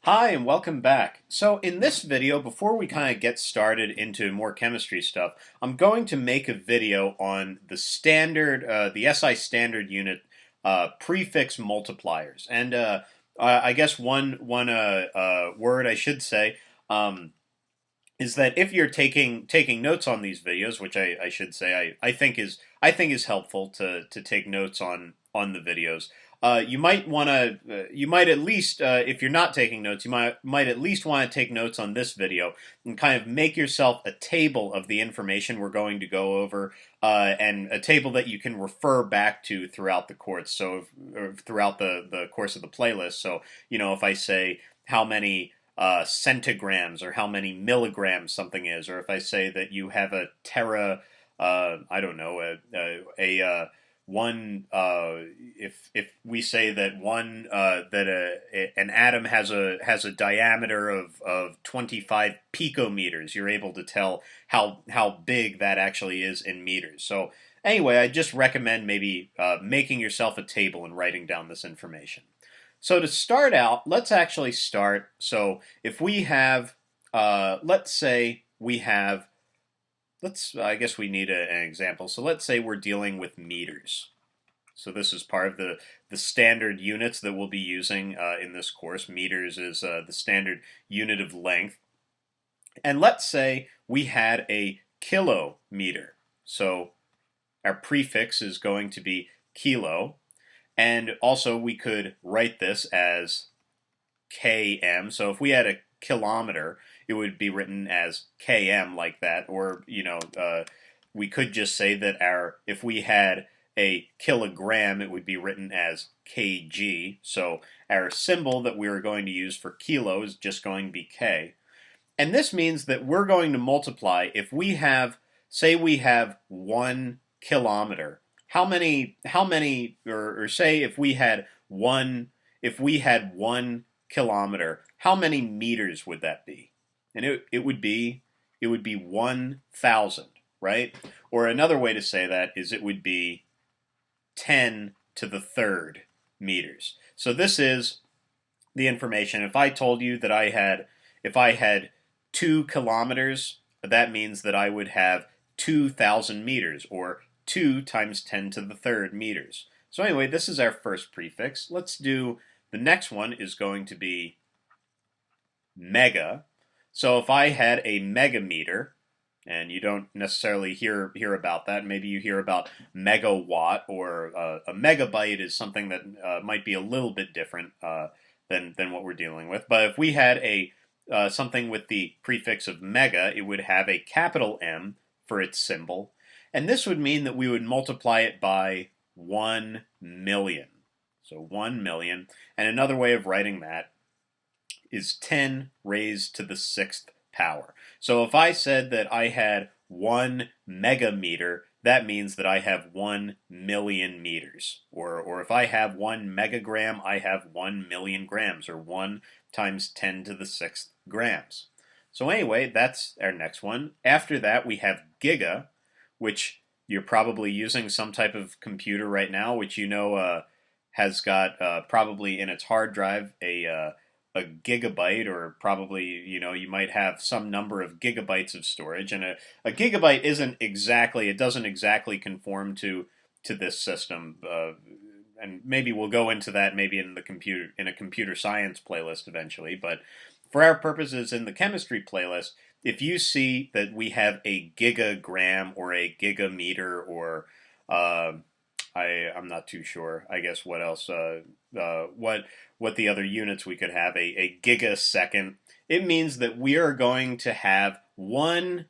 Hi and welcome back. So in this video, before we kind of get started into more chemistry stuff, I'm going to make a video on the standard, the SI standard unit prefix multipliers. And I guess one word I should say is that if you're taking notes on these videos, which I should say I think is helpful to take notes on the videos. You might at least, if you're not taking notes, you might at least want to take notes on this video and kind of make yourself a table of the information we're going to go over, and a table that you can refer back to throughout the course. So, or throughout the course of the playlist. So, if I say how many centigrams or how many milligrams something is, or if I say that you have a I don't know, one if we say that an atom has a diameter of 25 picometers, you're able to tell how big that actually is in meters. So anyway, I just recommend maybe making yourself a table and writing down this information. So to start out, let's actually start. So if we have, let's say we have, I guess we need an example. So let's say we're dealing with meters. So this is part of the standard units that we'll be using in this course. Meters is the standard unit of length. And let's say we had a kilometer. So our prefix is going to be kilo. And also we could write this as km. So if we had a kilometer, it would be written as km like that. Or, we could just say that if we had a kilogram, it would be written as kg. So our symbol that we are going to use for kilo is just going to be k. And this means that we're going to multiply. If we have, say we have 1 kilometer, how many, or say if we had one kilometer, how many meters would that be? And it would be 1,000, right? Or another way to say that is it would be 10 to the third meters. So this is the information. If I told you that if I had 2 kilometers, that means that I would have 2,000 meters, or 2 times 10 to the third meters. So anyway, this is our first prefix. Let's do, the next one is going to be mega. So if I had a megameter, and you don't necessarily hear about that, maybe you hear about megawatt, or a megabyte is something that might be a little bit different than what we're dealing with. But if we had something with the prefix of mega, it would have a capital M for its symbol. And this would mean that we would multiply it by 1 million. So 1 million. And another way of writing that is 10 raised to the 6th power. So if I said that I had 1 megameter, that means that I have 1 million meters. Or if I have 1 megagram, I have 1 million grams, or 1 times 10 to the 6th grams. So anyway, that's our next one. After that, we have giga, which you're probably using some type of computer right now, which has got probably in its hard drive a gigabyte, or probably you might have some number of gigabytes of storage. And a gigabyte doesn't exactly conform to this system. And maybe we'll go into that maybe in a computer science playlist eventually. But for our purposes in the chemistry playlist, if you see that we have a gigagram or a gigameter, or I'm not too sure. I guess what else? What the other units we could have? A gigasecond. It means that we are going to have 1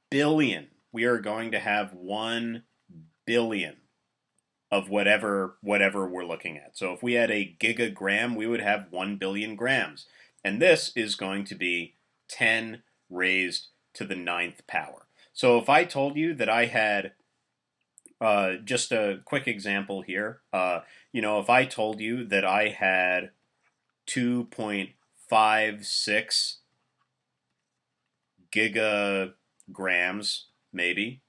billion. We are going to have 1 billion of whatever we're looking at. So if we had a gigagram, we would have 1 billion grams. And this is going to be 10 raised to the 9th power. So if I told you that I had, just a quick example here, if I told you that I had 2.56 gigagrams, maybe,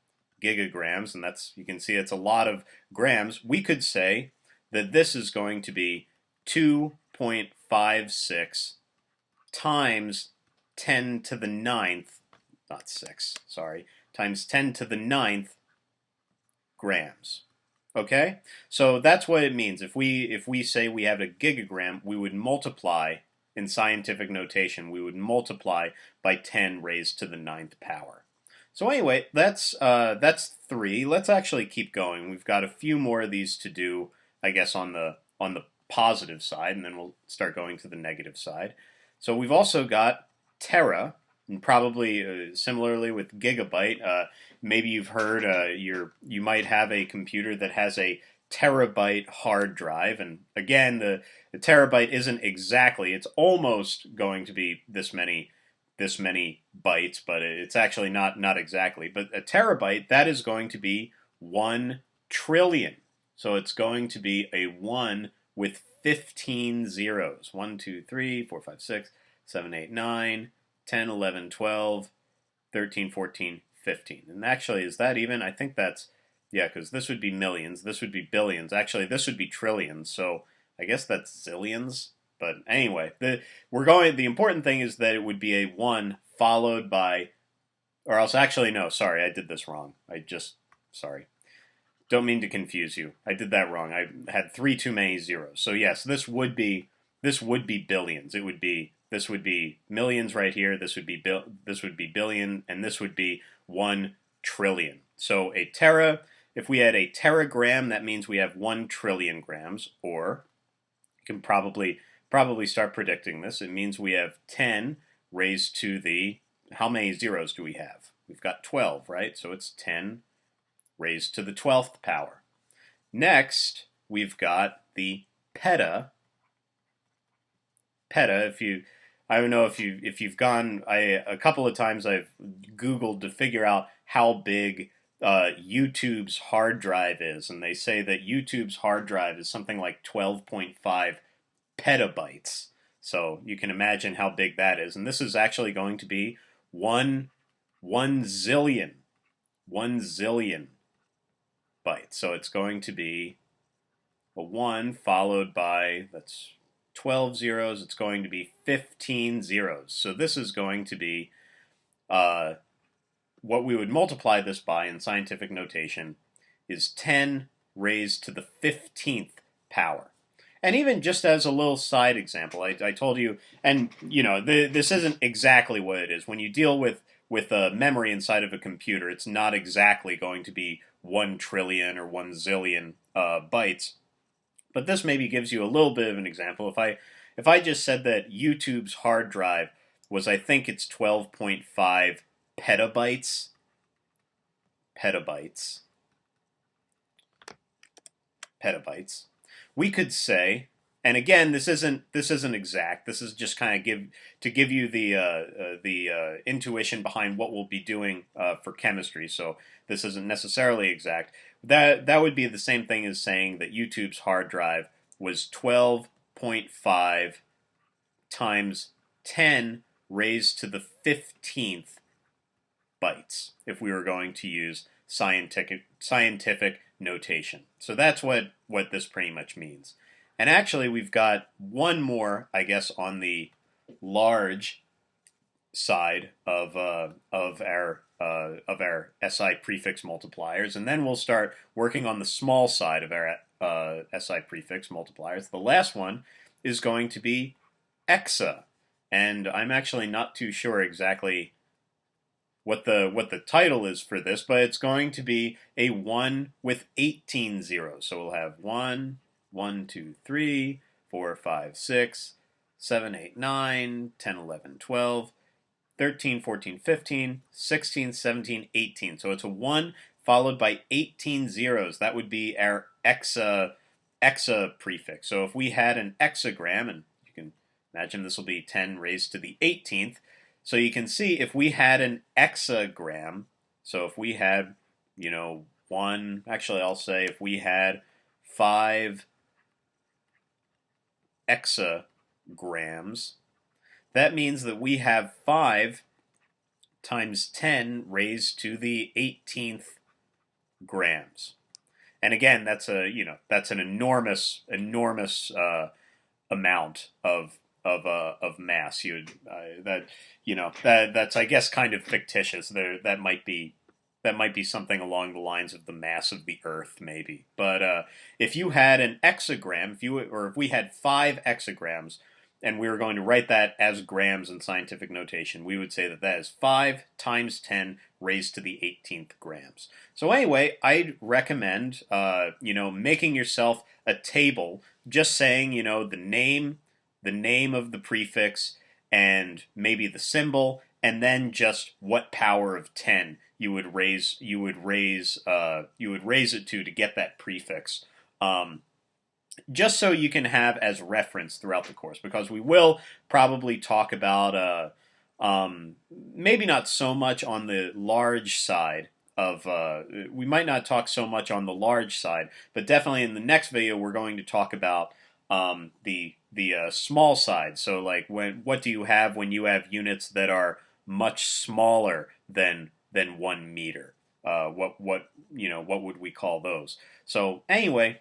gigagrams, and you can see it's a lot of grams, we could say that this is going to be 2.56 0.56 times 10 to the ninth, not 6, sorry, times 10 to the ninth grams. Okay? So that's what it means. If we say we have a gigagram, we would multiply, in scientific notation, we would multiply by 10 raised to the ninth power. So anyway, that's 3. Let's actually keep going. We've got a few more of these to do, I guess, on the positive side, and then we'll start going to the negative side. So we've also got tera, and probably similarly with gigabyte. Maybe you've heard you might have a computer that has a terabyte hard drive, and again, the terabyte isn't exactly. It's almost going to be this many bytes, but it's actually not exactly. But a terabyte, that is going to be 1 trillion. So it's going to be a 1 with 15 zeros. 1, 2, 3, 4, 5, 6, 7, 8, 9, 10, 11, 12, 13, 14, 15. And actually, is that even? I think that's, yeah, because this would be millions, this would be billions. Actually, this would be trillions, so I guess that's zillions. But anyway, the important thing is that it would be a 1 followed by, or else actually, no, sorry, I did this wrong. Sorry. Don't mean to confuse you. I did that wrong. I had 3 too many zeros. So yes, this would be billions. This would be millions right here. This would be billion, and this would be 1 trillion. So a tera, if we had a teragram, that means we have 1 trillion grams. Or you can probably start predicting this. It means we have 10 raised to the, how many zeros do we have? We've got 12, right? So it's 10 raised to the 12th power. Next, we've got the peta. Peta, I don't know if you've gone, a couple of times I've Googled to figure out how big YouTube's hard drive is, and they say that YouTube's hard drive is something like 12.5 petabytes. So you can imagine how big that is. And this is actually going to be 1 zillion. 1 zillion bytes. So it's going to be a 1 followed by, that's 12 zeros. It's going to be 15 zeros. So this is going to be what we would multiply this by in scientific notation is 10 raised to the 15th power. And even just as a little side example, I told you, and this isn't exactly what it is. When you deal with a memory inside of a computer, it's not exactly going to be 1 trillion or 1 zillion bytes. But this maybe gives you a little bit of an example. If I just said that YouTube's hard drive was, I think it's 12.5 petabytes. We could say, and again, this isn't exact. This is just kind of give you the intuition behind what we'll be doing for chemistry. So this isn't necessarily exact. That would be the same thing as saying that YouTube's hard drive was 12.5 times 10 raised to the 15th bytes if we were going to use scientific notation. So that's what this pretty much means. And actually, we've got one more, I guess, on the large side of our SI prefix multipliers, and then we'll start working on the small side of our SI prefix multipliers. The last one is going to be exa, and I'm actually not too sure exactly what the title is for this, but it's going to be a 1 with 18 zeros. So we'll have 1, 1, 2, 3, 4, 5, 6, 7, 8, 9, 10, 11, 12, 13, 14, 15, 16, 17, 18. So it's a 1 followed by 18 zeros. That would be our exa prefix. So if we had an hexagram, and you can imagine this will be 10 raised to the 18th, so you can see if we had an hexagram, so if we had, I'll say if we had 5 hexagrams, that means that we have 5 times 10 raised to the 18th grams. And again, that's an enormous amount of mass. You would that that's, I guess, kind of fictitious. That might be something along the lines of the mass of the Earth, maybe. But if you had an exagram, if we had 5 exagrams, and we were going to write that as grams in scientific notation, we would say that that is 5 times 10 raised to the 18th grams. So anyway, I'd recommend making yourself a table, just saying the name of the prefix, and maybe the symbol, and then just what power of 10 you would raise it to get that prefix. Just so you can have as reference throughout the course, because we will probably talk about maybe not so much on the large side of we might not talk so much on the large side, but definitely in the next video we're going to talk about the small side. So like what do you have when you have units that are much smaller than 1 meter? What would we call those? So anyway,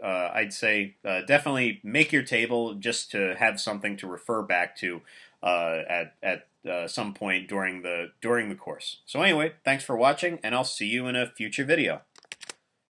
I'd say definitely make your table just to have something to refer back to at some point during the course. So anyway, thanks for watching, and I'll see you in a future video.